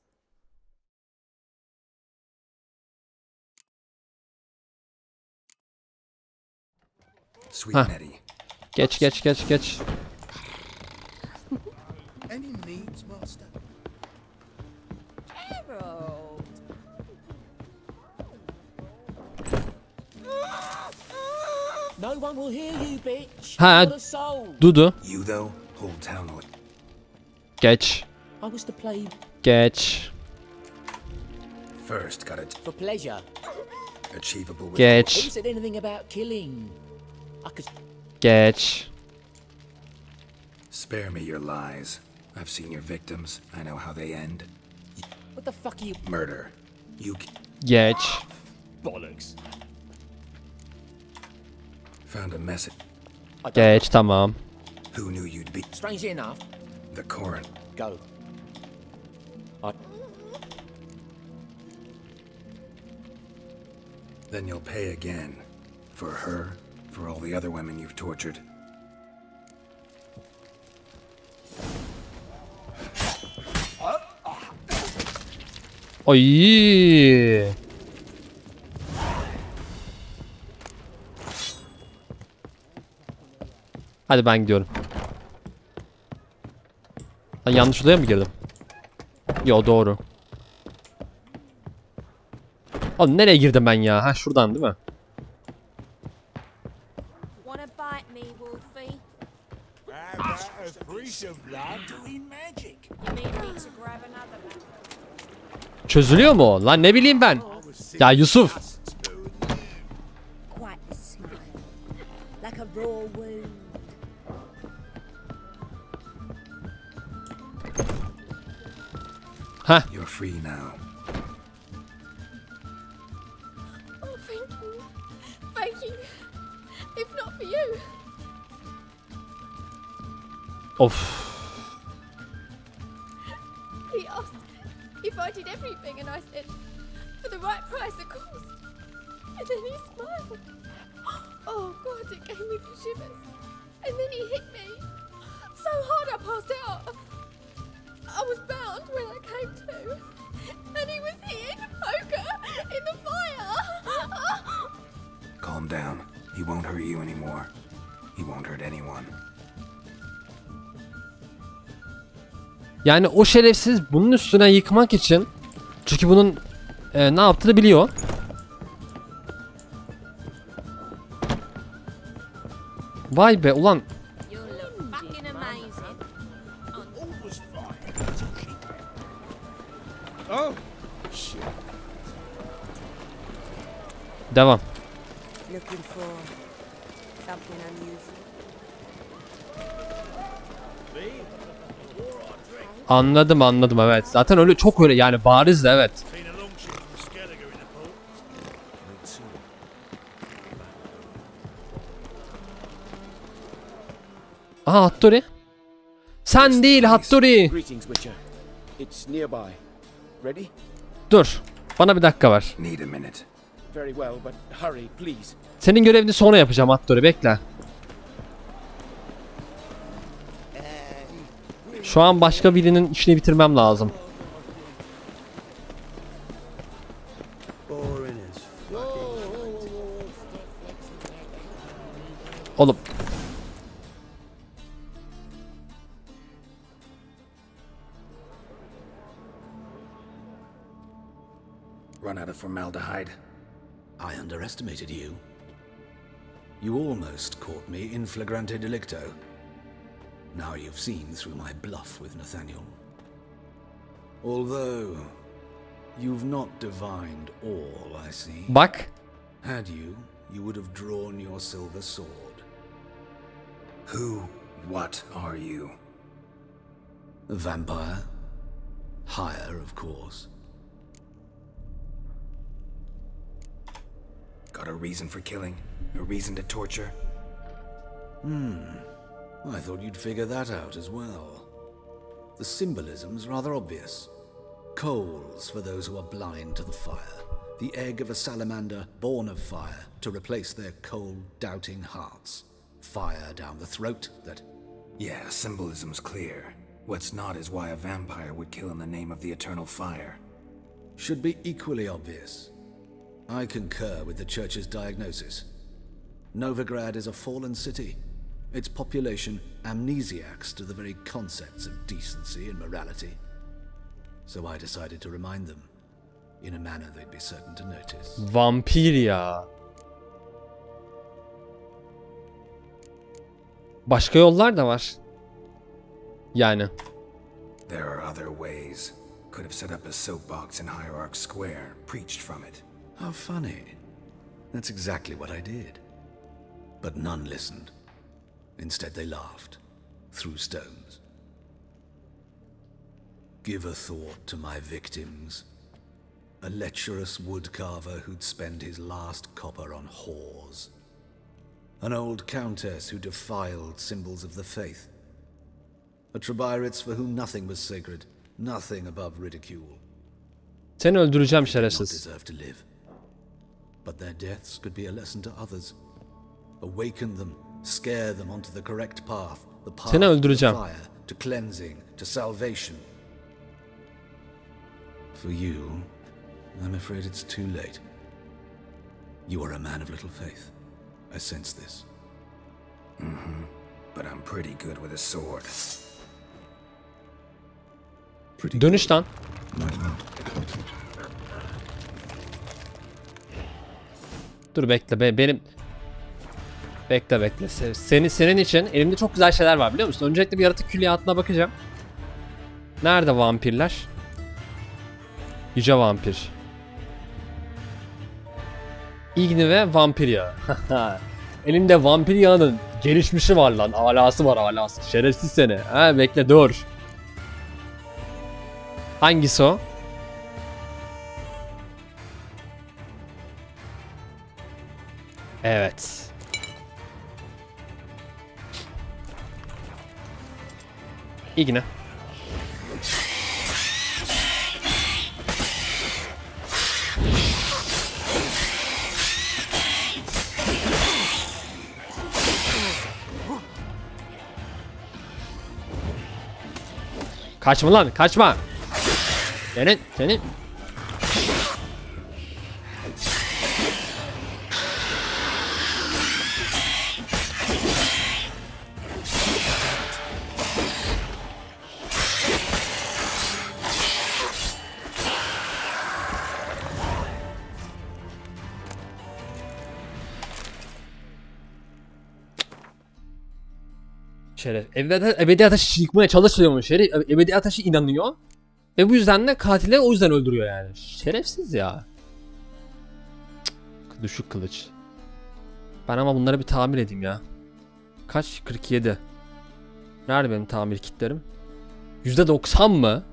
Hah. Geç. No one will hear you, bitch. Ha, Dudu. Geç. I was to play. Geç. First, got it. For pleasure. Achievable with Geç. Who said anything about killing? I could... Geç. Spare me your lies. I've seen your victims. I know how they end. What the fuck are you... Murder. You... Geç. Bollocks. Found a message. Geç tamam. Who knew you'd be... Strangely enough, The Corin. Go. Then you'll pay again. For her, for all the other women you've tortured. Ay. Hadi ben gidiyorum. Ben yanlış odaya mı girdim? Yo, doğru. Oğlum nereye girdim ben ya? Ha, şuradan değil mi? Wanna bite me, Wolfie? You mean me to grab another one? Çözülüyor mu o? Lan ne bileyim ben. Ya Yusuf. Quite a smile. Like a raw wound. Huh. You're free now. Oh, thank you. Thank you. If not for you. Of. He asked if I did everything, and I said, for the right price, of course. And then he smiled. Oh, God, it gave me the shivers. And then he hit me so hard I passed out. I was bound when I came to. And he was here in the poker, in the fire. Calm down. He won't hurt you anymore. He won't hurt anyone. Yani o şerefsiz bunun üstüne yıkmak için, çünkü bunun ne yaptığını biliyor. Vay be ulan. Devam. Looking for something unusual. Anladım evet. Zaten öyle, çok öyle yani, bariz de evet. Aha, Hattori. Sen değil Hattori. Greetings, Witcher. It's nearby. Ready? Dur. Bana bir dakika var. Need a minute. Very well, but hurry, please. Senin görevini sonra yapacağım Hattori, bekle. Şu an başka birinin işini bitirmem lazım. Oğlum. Run out of formaldehyde. I underestimated you. You almost caught me in flagrante delicto. Now you've seen through my bluff with Nathaniel. Although, you've not divined all, I see. Bak. Had you, you would have drawn your silver sword. What are you? A vampire. Higher, of course. Got a reason for killing? A reason to torture? I thought you'd figure that out as well. The symbolism's rather obvious. Coals for those who are blind to the fire. The egg of a salamander born of fire to replace their cold, doubting hearts. Fire down the throat that... Yeah, symbolism's clear. What's not is why a vampire would kill in the name of the eternal fire. Should be equally obvious. I concur with the Church's diagnosis. Novigrad is a fallen city. Its population amnesiacs to the very concepts of decency and morality. So I decided to remind them, in a manner they'd be certain to notice. Vampir ya. Başka yollar da var. Yani. There are other ways. Could have set up a soapbox in Hierarch Square, preached from it. How funny. That's exactly what I did. But none listened. Instead they laughed, threw stones. Give a thought to my victims. A lecherous woodcarver who'd spend his last copper on whores. An old countess who defiled symbols of the faith. A Trebirites for whom nothing was sacred, nothing above ridicule. Seni öldüreceğim They did not şerefsiz. deserve to live. But their deaths could be a lesson to others. Awaken them, scare them onto the correct path. The path Seni to öldüreceğim. fire, to cleansing, to salvation. For you, I'm afraid it's too late. You are a man of little faith. I sense this. But I'm pretty good with a sword. Dönüş lan. Dur bekle benim. Bekle. Senin için elimde çok güzel şeyler var biliyor musun? Öncelikle bir yaratık külliyatına bakacağım. Nerede vampirler? Yüce vampir. İgni ve vampir yağı. Elimde vampir yağının gelişmişi var lan. Alası var alası. Şerefsiz seni. Ha bekle dur. Hangisi o? Evet. İgni. Kaçma lan, kaçma. Senin. Şeref. Ebedi ateşi yıkmaya çalışıyormuş. Şerif ebedi ateşi inanıyor. Ve bu yüzden de katili o yüzden öldürüyor yani. Şerefsiz ya. Cık, düşük kılıç. Ben ama bunları bir tamir edeyim ya. Kaç? 47. Nerede benim tamir kitlerim? %90 mı?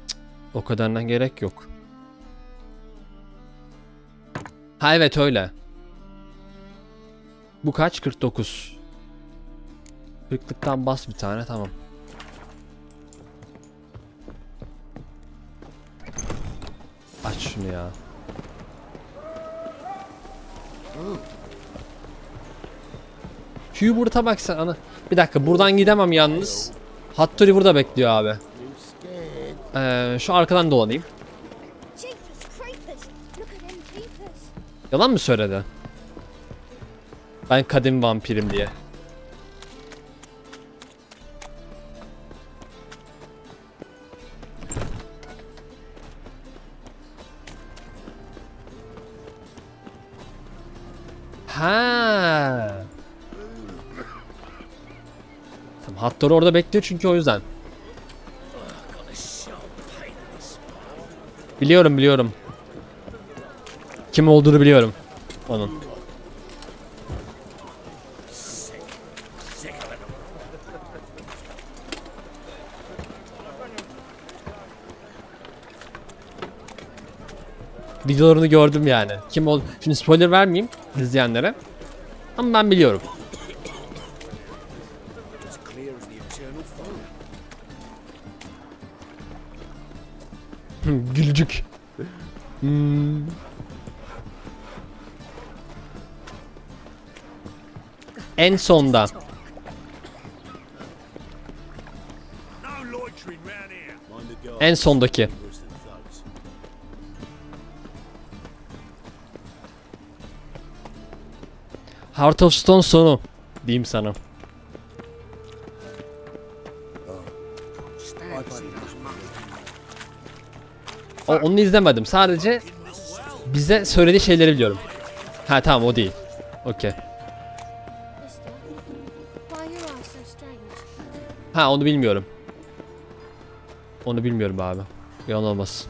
Cık, o kadarına gerek yok. Ha evet öyle. Bu kaç? 49. 40'lıktan bas bir tane tamam. Aç şunu ya. Hubert'a bak sen ana. Bir dakika buradan gidemem yalnız. Hattori burada bekliyor abi. Şu arkadan dolanayım. Yalan mı söyledi? Ben kadim vampirim diye. Ha. Tamam, Hattori orada bekliyor çünkü o yüzden. Biliyorum. Kim olduğunu biliyorum onun. Videolarını gördüm yani. Kim ol? Şimdi spoiler vermeyeyim izleyenlere. Ama ben biliyorum. Gülcük. En sonda. En sondaki. Heart of Stone sonu diyeyim sana. Onu izlemedim. Sadece bize söylediği şeyleri biliyorum. Ha tamam o değil. Okey. Ha onu bilmiyorum. Onu bilmiyorum abi. Yalan olmaz.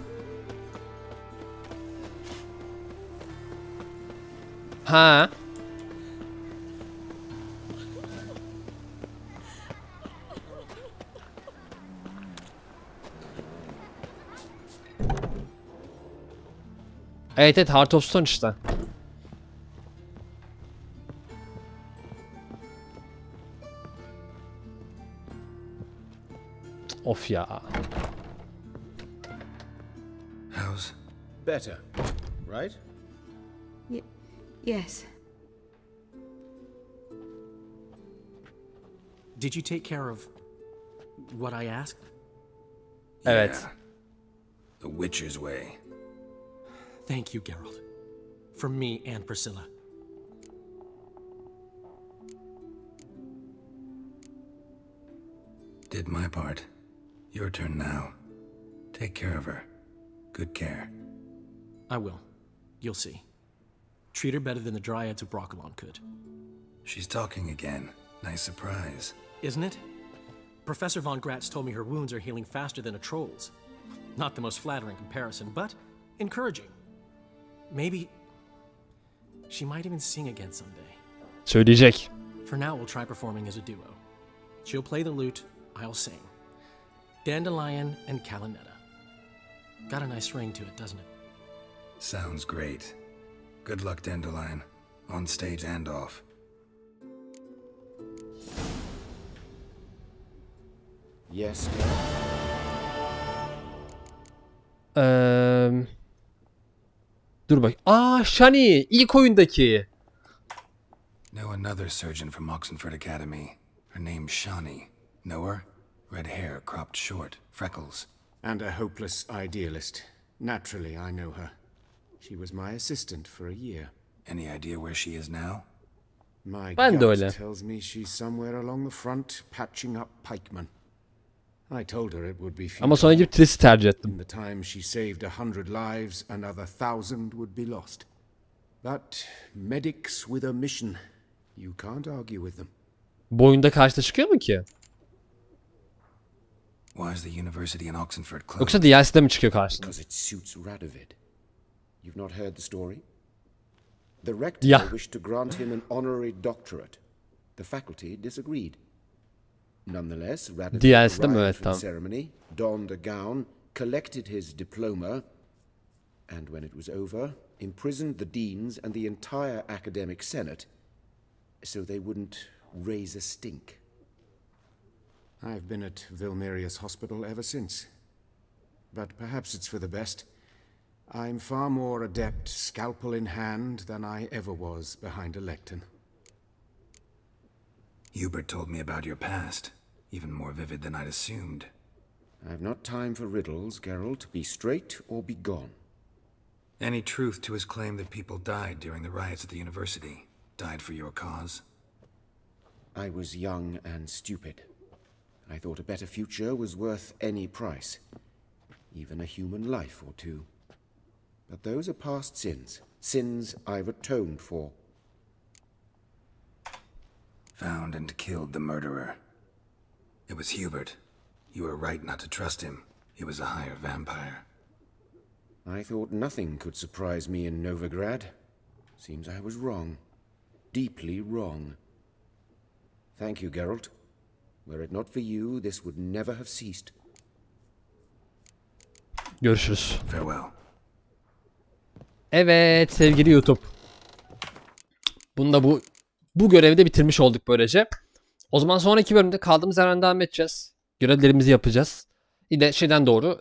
Ha. Evet Heart of Stone işte. Of ya. How's better, right? Yes. Did you take care of what I asked? Evet. Yeah. The Witcher's way. Thank you, Geralt. From me and Priscilla. Did my part. Your turn now. Take care of her. Good care. I will. You'll see. Treat her better than the Dryads of Broccolon could. She's talking again. Nice surprise. Isn't it? Professor von Gratz told me her wounds are healing faster than a troll's. Not the most flattering comparison, but encouraging. Maybe she might even sing again someday. Söyleyecek. For now, we'll try performing as a duo. She'll play the lute, I'll sing. Dandelion and Calinetta. Got a nice ring to it, doesn't it? Sounds great. Good luck, Dandelion. On stage and off. Yes. Dur bak. Aa, Shani ilk oyundaki. Know another surgeon from Oxenford Academy. Her name's Shani. Know her? Red hair, cropped short, freckles. And a hopeless idealist. Naturally, I know her. She was my assistant for a year. Any idea where she is now? My Ben de öyle. gut tells me she's somewhere along the front, patching up pikemen. I told her it would be futile. Ama sonra gidip Triss'i tercih ettim. In the time she saved 100 lives, another 1,000 would be lost. But medics with a mission, you can't argue with them. Bu oyunda karşıda çıkıyor mu ki? Why is the university in Oxenford closed? Yoksa DLC'de mi çıkıyor karşına? Because it suits Radovid. You've not heard the story? The rector wished to grant him an honorary doctorate. The faculty disagreed. Nonetheless, Radovid arrived for the ceremony, donned a gown, collected his diploma, and when it was over, imprisoned the deans and the entire academic senate so they wouldn't raise a stink. I've been at Vilmerius Hospital ever since. But perhaps it's for the best. I'm far more adept, scalpel in hand, than I ever was behind a lectern. Hubert told me about your past. Even more vivid than I'd assumed. I've not time for riddles, Geralt. Be straight or be gone. Any truth to his claim that people died during the riots at the university? Died for your cause? I was young and stupid. I thought a better future was worth any price. Even a human life or two. But those are past sins. Sins I've atoned for. Found and killed the murderer. It was Hubert. You were right not to trust him. He was a higher vampire. I thought nothing could surprise me in Novigrad. Seems I was wrong. Deeply wrong. Thank you, Geralt. Were it not for you, this would never have ceased. Görüşürüz. Farewell. Evet sevgili YouTube. Bunu da bu görevi de bitirmiş olduk böylece. O zaman sonraki bölümde kaldığımız yerden devam edeceğiz. Görevlerimizi yapacağız. Yine şeyden doğru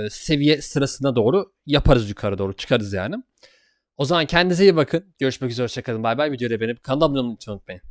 seviye sırasına doğru yaparız, yukarı doğru çıkarız yani. O zaman kendinize iyi bakın. Görüşmek üzere, hoşça kalın. Bay bay. Videoyu beğenip kanala abone olmayı unutmayın.